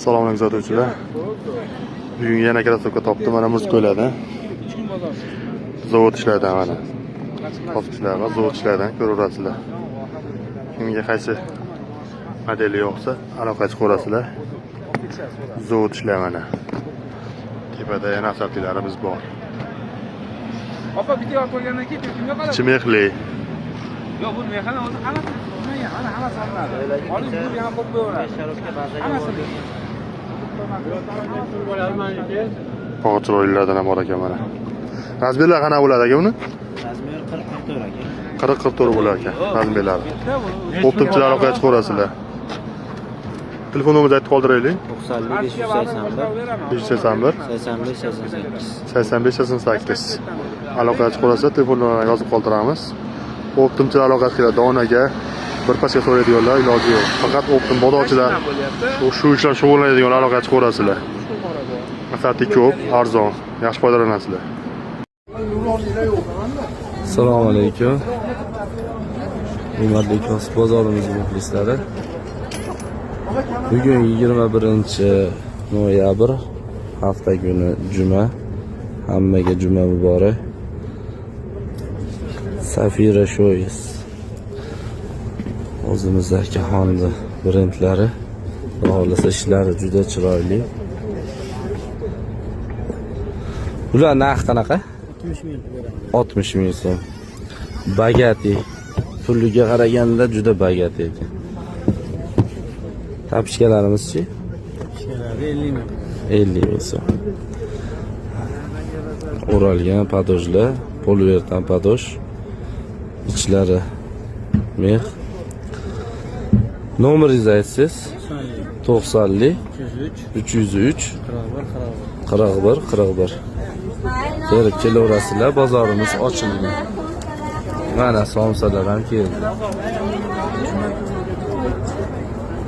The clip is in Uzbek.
Assalomu alaykum sotuvchilar. Bugun yana krasovka topdim. Mana Mursko'ylardan. Zavod ishlardan mana. Topishlarga zavod ishlardan ko'raverasizlar. Kimga qaysi modeli yo'qsa, aloqa chiqarasizlar. Zavod ishlar mana. Tepada yana asablarimiz bor. Opa bitta olib qo'ygandan keyin kimga qoladi? Chimexli. Yo'q, bu mexani o'zi hammasi bo'lmagan, mana hammasi olinadi. Oling bu yana qo'yib qo'yaveradi. Sharofga bazaga Bog'cha ro'ylardan ham bor ekan mana. Razmerlar qanaqa bo'ladi aka uni? Razmer 40-44 aka. 40-44 bo'lar ekan razmerlari. Optimchilar aloqaga chiqarasizlar. Telefon nomeringizni aytib qoldiraylik. 581 85 88. Aloqaga chiqarasizlar, telefonlarni yozib qoldiramiz. Optimchilar aloqaga keladi, donaga bir pachka so'raydiganlar iloji yo'q. Faqat optim bozorchilar shu ishlar shug'ullanadiganlar aloqaga chiqarasizlar. Masati ko'p, arzon, yaxshi foydalanasizlar. Assalomu alaykum. Hurmatli kasb bozorimiz muxlislari. Bugun 21-noyabr, hafta kuni juma. Hammaga juma muborak. Safira Shoes. O'zimizdagi Honda brendlari, xohlasa ishlari juda chiroyli. Bular narx qanaqa? 60 ming so'm. Bagati. Puliga qaraganda juda bagati ekan. Tapishkalarimiz-chi? 50 ming so'm. O'ralgan padojlar, poliuretan padoj. İçlari meh. Nomeringizni aytsangiz? 90 303 41 41. Kelib kelaverasizlar, bozorimiz ochilgan. Mana somsalar ham keldi.